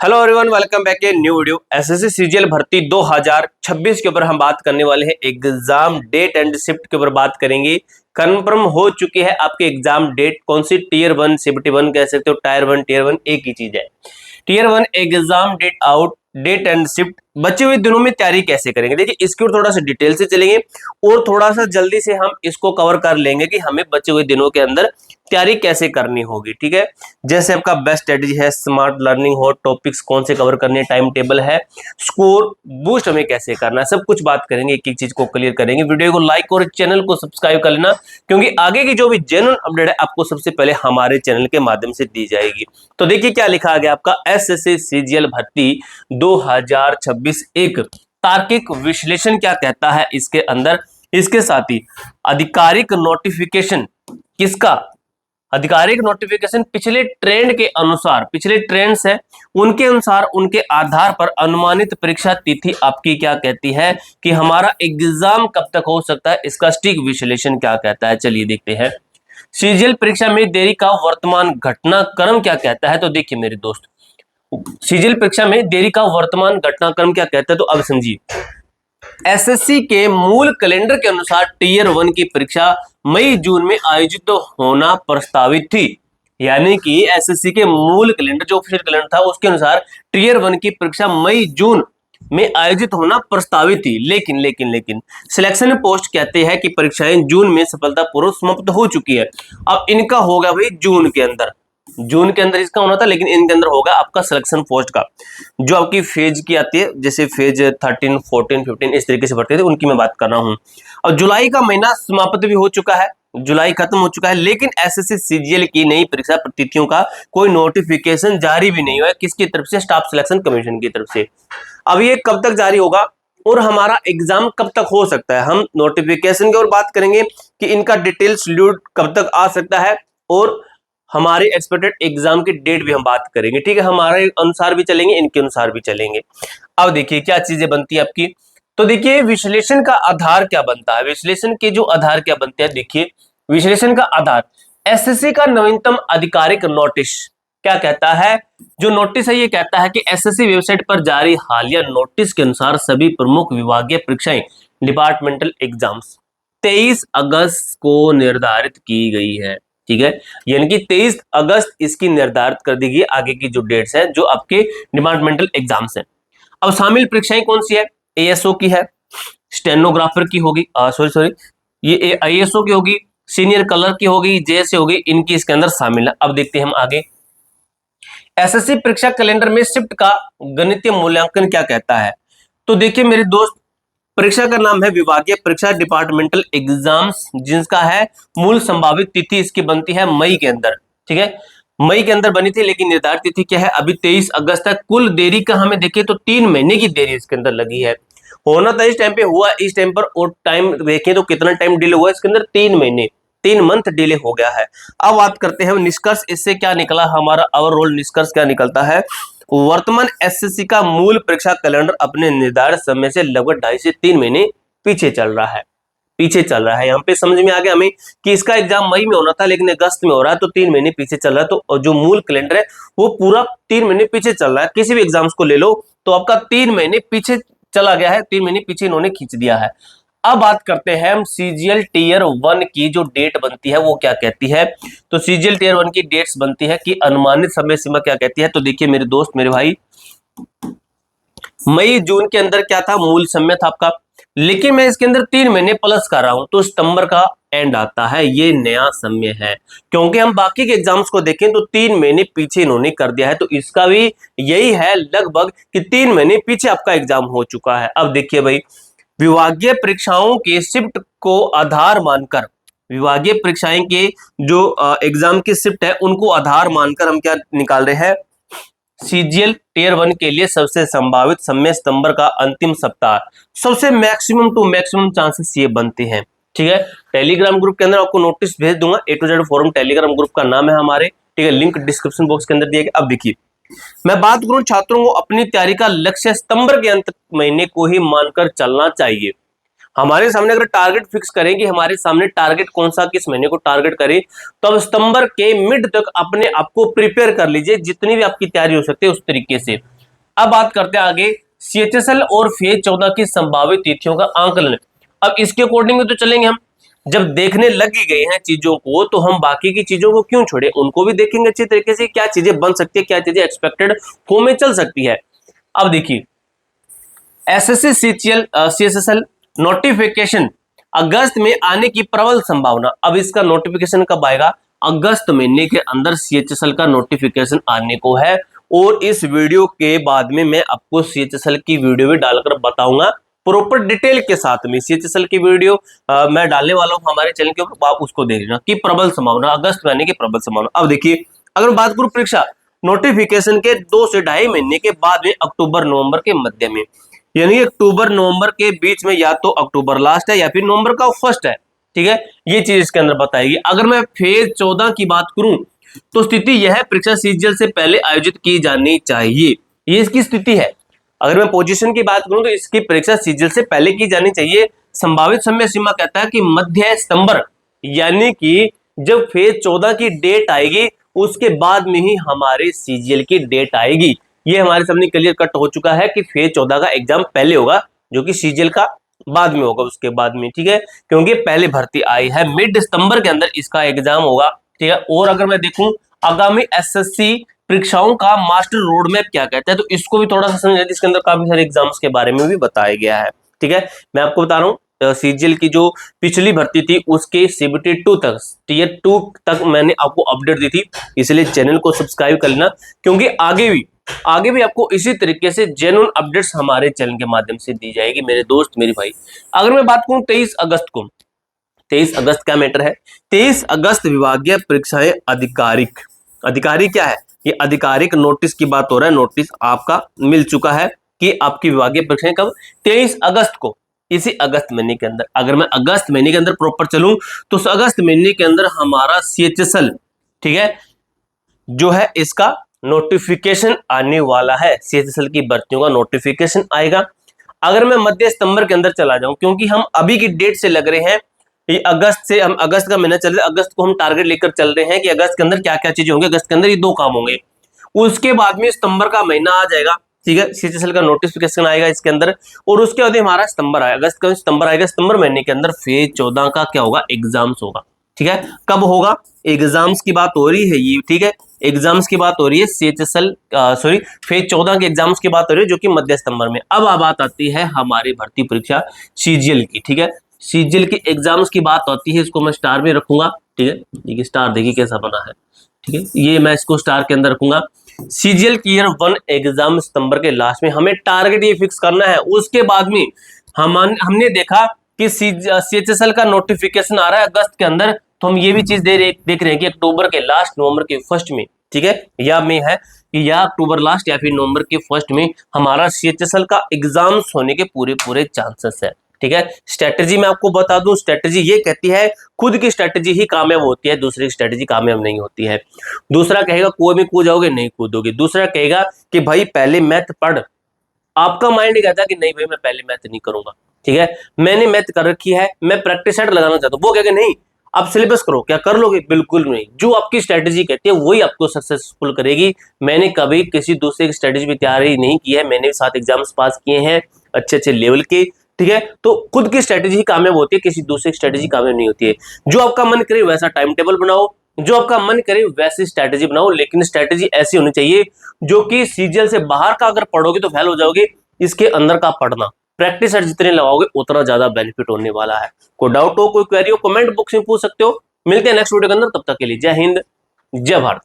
Hello everyone, welcome back a new video. SSC CGL भर्ती 2026 के ऊपर हम बात करने वाले हैं। एग्जाम डेट एंड शिफ्ट के ऊपर बात करेंगे। कंफर्म हो चुकी है आपकी एग्जाम डेट। कौन सी टीयर 1 शिफ्ट 1 कह सकते हो, टीयर 1 एक ही चीज है। Tier 1 exam date out, date and shift. बचे हुए दिनों में तैयारी कैसे करेंगे, देखिए इसकी ओर थोड़ा सा डिटेल से चलेंगे और थोड़ा सा जल्दी से हम इसको कवर कर लेंगे कि हमें बचे हुए दिनों के अंदर तैयारी कैसे करनी होगी। ठीक है, जैसे आपका बेस्ट स्ट्रेटजी है, स्मार्ट लर्निंग हो, टॉपिक्स कौन से कवर करने, टाइम टेबल है, स्कोर बूस्ट हमें कैसे करना है, सब कुछ बात करेंगे, एक एक चीज को क्लियर करेंगे। वीडियो को लाइक और चैनल को सब्सक्राइब कर लेना, क्योंकि आगे की जो भी जेन्युइन अपडेट है आपको सबसे पहले हमारे चैनल के माध्यम से दी जाएगी। तो देखिए क्या लिखा गया आपका, एसएससी सीजीएल भर्ती 2026 एक तार्किक विश्लेषण क्या कहता है इसके अंदर। इसके साथ ही आधिकारिक नोटिफिकेशन किसका, आधिकारिक नोटिफिकेशन पिछले ट्रेंड के अनुसार, पिछले ट्रेंड्स है उनके अनुसार, उनके आधार पर अनुमानित परीक्षा तिथि आपकी क्या कहती है कि हमारा एग्जाम कब तक हो सकता है, इसका सटीक विश्लेषण क्या कहता है। चलिए देखते हैं। सीजीएल परीक्षा में देरी का वर्तमान घटनाक्रम क्या कहता है। तो देखिए मेरे दोस्त, सीजीएल परीक्षा में देरी का वर्तमान घटनाक्रम क्या कहता है, तो अब समझिए। एसएससी के मूल कैलेंडर के अनुसार टीयर 1 की परीक्षा मई जून में आयोजित होना प्रस्तावित थी। यानी कि एसएससी के मूल कैलेंडर, जो ऑफिशियल कैलेंडर था, उसके अनुसार टीयर 1 की परीक्षा मई जून में आयोजित होना प्रस्तावित थी। लेकिन सिलेक्शन पोस्ट कहते हैं कि परीक्षाएं जून में सफलतापूर्वक समाप्त हो चुकी है। अब इनका होगा भाई जून के अंदर, जून के अंदर इसका होना था, लेकिन इनके अंदर होगा आपका सिलेक्शन पोस्ट का, जो आपकी फेज की आती है, जैसे फेज 13, 14, 15 इस तरीके से बढ़ते थे, उनकी मैं बात कर रहा हूं। और जुलाई का महीना समाप्त भी हो चुका है, जुलाई खत्म हो चुका है, लेकिन एसएससी सीजीएल की नई परीक्षा तिथियों का कोई नोटिफिकेशन जारी भी नहीं हुआ है। किसकी तरफ से, स्टाफ सिलेक्शन कमीशन की तरफ से। अब ये कब तक जारी होगा और हमारा एग्जाम कब तक हो सकता है, हम नोटिफिकेशन की ओर बात करेंगे कि इनका डिटेल शेड्यूल कब तक आ सकता है, और हमारे एक्सपेक्टेड एग्जाम की डेट भी हम बात करेंगे। ठीक है, हमारे अनुसार भी चलेंगे, इनके अनुसार भी चलेंगे। अब देखिए क्या चीजें बनती है आपकी। तो देखिए विश्लेषण का आधार क्या बनता है, विश्लेषण के जो आधार क्या बनते हैं। देखिए विश्लेषण का आधार एसएससी का नवीनतम आधिकारिक नोटिस क्या कहता है। जो नोटिस है ये कहता है कि एसएससी वेबसाइट पर जारी हालिया नोटिस के अनुसार सभी प्रमुख विभागीय परीक्षाएं डिपार्टमेंटल एग्जाम्स 23 अगस्त को निर्धारित की गई है। ठीक है, यानी कि 23 अगस्त इसकी निर्धारित कर दी गई आगे की जो डेट्स है, जो आपके डिपार्टमेंटल एग्जाम्स हैं। अब शामिल परीक्षाएं कौन सी है, एएसओ की है, स्टेनोग्राफर की होगी, सॉरी ये आईएसओ की होगी, सीनियर कलर की होगी, जेएसए होगी, इनकी इसके अंदर शामिल है। अब देखते हैं हम आगे। एसएससी परीक्षा कैलेंडर में शिफ्ट का गणितीय मूल्यांकन क्या कहता है। तो देखिए मेरे दोस्त, परीक्षा का नाम है विभागीय परीक्षा डिपार्टमेंटल एग्जाम्स, जिसका है मूल संभावित तिथि इसकी बनती है मई के अंदर। ठीक है, मई के अंदर बनी थी, लेकिन निर्धारित तिथि क्या है अभी 23 अगस्त तक। कुल देरी का हमें देखें तो 3 महीने की देरी इसके अंदर लगी है। होना था इस टाइम पे, हुआ इस टाइम पर, और टाइम देखें तो कितना टाइम डिले हुआ इसके अंदर, 3 महीने, 3 मंथ डिले हो गया है। अब बात करते हैं निष्कर्ष, इससे क्या निकला हमारा ओवरऑल निष्कर्ष क्या निकलता है। वर्तमान एसएससी का मूल परीक्षा कैलेंडर अपने निर्धारित समय से लगभग 2.5 से 3 महीने पीछे चल रहा है, पीछे चल रहा है। यहाँ पे समझ में आ गया हमें कि इसका एग्जाम मई में होना था, लेकिन अगस्त में हो रहा है, तो 3 महीने पीछे चल रहा है। तो जो मूल कैलेंडर है वो पूरा 3 महीने पीछे चल रहा है। किसी भी एग्जाम्स को ले लो तो आपका 3 महीने पीछे चला गया है, 3 महीने पीछे इन्होंने खींच दिया है। अब बात करते हैं हम सीजीएल टीयर 1 की जो डेट बनती है वो क्या कहती है। तो सीजीएल टीयर 1 की डेट्स बनती है कि अनुमानित समय सीमा क्या कहती है। तो देखिए मेरे दोस्त, मेरे भाई, मई जून के अंदर क्या था, मूल समय था आपका, लेकिन मैं इसके अंदर 3 महीने प्लस कर रहा हूं, तो सितंबर का एंड आता है, ये नया समय है। क्योंकि हम बाकी के एग्जाम्स को देखें तो 3 महीने पीछे इन्होंने कर दिया है, तो इसका भी यही है लगभग कि 3 महीने पीछे आपका एग्जाम हो चुका है। अब देखिए भाई, विभागीय परीक्षाओं के शिफ्ट को आधार मानकर, विभागीय परीक्षाएं के जो एग्जाम की शिफ्ट है उनको आधार मानकर हम क्या निकाल रहे हैं, सीजीएल टीयर 1 के लिए सबसे संभावित समय सितंबर का अंतिम सप्ताह, सबसे मैक्सिमम टू मैक्सिमम चांसेस ये बनते हैं। ठीक है, टेलीग्राम ग्रुप के अंदर आपको नोटिस भेज दूंगा, A to Z forum Telegram group का नाम है हमारे। ठीक है, लिंक डिस्क्रिप्शन बॉक्स के अंदर दिया गया। अब देखिए, मैं बात करूं छात्रों को अपनी तैयारी का लक्ष्य सितंबर के अंत महीने को ही मानकर चलना चाहिए। हमारे सामने अगर टारगेट फिक्स करेंगे, हमारे सामने टारगेट कौन सा, किस महीने को टारगेट करें, तो अब सितंबर के मिड तक अपने आप को प्रिपेयर कर लीजिए, जितनी भी आपकी तैयारी हो सकती है उस तरीके से। अब बात करते हैं आगे सीएचएसएल और फेज 14 की संभावित तिथियों का आंकलन। अब इसके अकॉर्डिंग तो चलेंगे हम, जब देखने लग ही गए हैं चीजों को तो हम बाकी की चीजों को क्यों छोड़े, उनको भी देखेंगे अच्छी तरीके से, क्या चीजें बन सकती है, क्या चीजें एक्सपेक्टेड हो में चल सकती है। अब देखिए एसएससी सीएचएसएल नोटिफिकेशन अगस्त में आने की प्रबल संभावना। अब इसका नोटिफिकेशन कब आएगा, अगस्त महीने के अंदर सीएचएसएल का नोटिफिकेशन आने को है, और इस वीडियो के बाद में मैं आपको सीएचएसएल की वीडियो भी डालकर बताऊंगा प्रॉपर डिटेल के साथ में। सीएचएसएल की वीडियो मैं डालने वाला हूं हमारे चैनल के ऊपर, आप उसको देख लेना कि प्रबल संभावना, अगस्त में आने की प्रबल संभावना। अब देखिए अगर बात करूं परीक्षा नोटिफिकेशन के 2 से 2.5 महीने के बाद में अक्टूबर नवंबर के मध्य में, यानी अक्टूबर नवंबर के बीच में, या तो अक्टूबर लास्ट है या फिर नवंबर का फर्स्ट है, ठीक है, ये चीज इसके अंदर बताएगी। अगर मैं फेज 14 की बात करूं तो स्थिति यह परीक्षा सीजीएल से पहले आयोजित की जानी चाहिए, ये इसकी स्थिति है। अगर मैं पोजीशन की बात करूं तो इसकी परीक्षा सीजीएल से पहले की जानी चाहिए। संभावित समय सीमा कहता है कि मध्य सितंबर, यानी कि जब फेज 14 की डेट आएगी उसके बाद में ही हमारे सीजीएल की डेट आएगी। ये हमारे सामने क्लियर कट हो चुका है कि फेज 14 का एग्जाम पहले होगा, जो कि सीजीएल का बाद में होगा उसके बाद में, ठीक है, क्योंकि पहले भर्ती आई है, मिड सितंबर के अंदर इसका एग्जाम होगा, ठीक है। और अगर मैं देखूं आगामी एसएससी परीक्षाओं का मास्टर रोड मैप क्या कहता है, तो इसको भी थोड़ा सा समझे, इसके अंदर काफी सारे एग्जाम्स के बारे में भी बताया गया है, ठीक है। मैं आपको बता रहा हूँ सीजीएल की जो पिछली भर्ती थी उसके सीबीटी 2 तक, टीयर 2 तक मैंने आपको अपडेट दी थी, इसलिए चैनल को सब्सक्राइब कर लेना, क्योंकि आगे भी आपको इसी तरीके से जेन्युइन अपडेट्स हमारे चैनल के माध्यम से दी जाएगी मेरे दोस्त मेरे भाई। अगर मैं बात करूं 23 अगस्त को, 23 अगस्त का मैटर है, 23 अगस्त विभागीय परीक्षाएं आधिकारिक क्या है, ये आधिकारिक नोटिस की बात हो रहा है। नोटिस आपका मिल चुका है कि आपकी विभागीय परीक्षाएं कब, 23 अगस्त को, इसी अगस्त महीने के अंदर। अगर मैं अगस्त महीने के अंदर प्रॉपर चलूं तो अगस्त महीने के अंदर हमारा सीएचएसएल, ठीक है, जो है इसका नोटिफिकेशन आने वाला है, सीएचएसएल की भर्तियों का नोटिफिकेशन आएगा। अगर मैं मध्य सितंबर के अंदर चला जाऊं, क्योंकि हम अभी की डेट से लग रहे हैं, ये अगस्त से, हम अगस्त का महीना चल रहा है, अगस्त को हम टारगेट लेकर चल रहे हैं कि अगस्त के अंदर क्या क्या चीजें होंगी, अगस्त के अंदर ये 2 काम होंगे, उसके बाद में सितंबर का महीना आ जाएगा, ठीक है, सीएचएसएल का नोटिफिकेशन आएगा इसके अंदर, और उसके बाद हमारा सितंबर आएगा, अगस्त का सितंबर आएगा, सितंबर महीने के अंदर फेज 14 का क्या होगा, एग्जाम्स होगा, ठीक है। कब होगा, एग्जाम्स की बात हो रही है ये, ठीक है, एग्जाम्स की बात हो रही है सीएचएसएल, सॉरी फेज 14 के एग्जाम्स की बात हो रही है, जो कि मध्य सितंबर में। अब बात आती है हमारी भर्ती परीक्षा सीजीएल की, ठीक है, सीजीएल के एग्जाम्स की बात आती है, इसको मैं स्टार में रखूंगा, ठीक है, देखिए स्टार देखिए कैसा बना है, ठीक है, ये मैं इसको स्टार के अंदर रखूंगा। सीजीएल ईयर 1 एग्जाम सितंबर के लास्ट में, हमें टारगेट ये फिक्स करना है। उसके बाद में हमने देखा कि सीएचएसएल का नोटिफिकेशन आ रहा है अगस्त के अंदर, तो हम ये भी चीज देख रहे हैं कि अक्टूबर के लास्ट नवंबर के फर्स्ट में, ठीक है, या में है कि या अक्टूबर लास्ट या फिर नवंबर के फर्स्ट में हमारा सीएचएसएल का एग्जाम्स होने के पूरे चांसेस है, ठीक है। स्ट्रेटेजी मैं आपको बता दूं, स्ट्रेटेजी ये कहती है खुद की स्ट्रेटेजी ही कामयाब होती है, दूसरी स्ट्रेटेजी कामयाब नहीं होती है। दूसरा कहेगा कुएं में कूद जाओगे, नहीं कूदोगे। दूसरा कहेगा कि भाई पहले मैथ पढ़, आपका माइंड कहता है कि नहीं भाई मैं पहले मैथ नहीं करूंगा, ठीक है, मैंने मैथ कर रखी है, मैं प्रैक्टिस सेट लगाना चाहता हूं, वो कहेगा नहीं आप सिलेबस करो, क्या कर लोगे, बिल्कुल नहीं। जो आपकी स्ट्रेटेजी कहती है वही आपको सक्सेसफुल करेगी। मैंने कभी किसी दूसरे की स्ट्रेटेजी पे तैयारी नहीं की है, मैंने 7 एग्जाम्स पास किए हैं अच्छे लेवल के, ठीक है, तो खुद की स्ट्रेटेजी ही कामयाब होती है, किसी दूसरे की स्ट्रेटेजी कामयाब नहीं होती है। जो आपका मन करे वैसा टाइम टेबल बनाओ, जो आपका मन करे वैसी स्ट्रेटेजी बनाओ, लेकिन स्ट्रेटेजी ऐसी होनी चाहिए जो कि सीजीएल से बाहर का अगर पढ़ोगे तो फेल हो जाओगे, इसके अंदर का पढ़ना, प्रैक्टिस सेट जितने लगाओगे उतना ज्यादा बेनिफिट होने वाला है। कोई डाउट हो, कोई क्वेरी हो, कमेंट बॉक्स में पूछ सकते हो। मिलते हैं नेक्स्ट वीडियो के अंदर, तब तक के लिए जय हिंद जय भारत।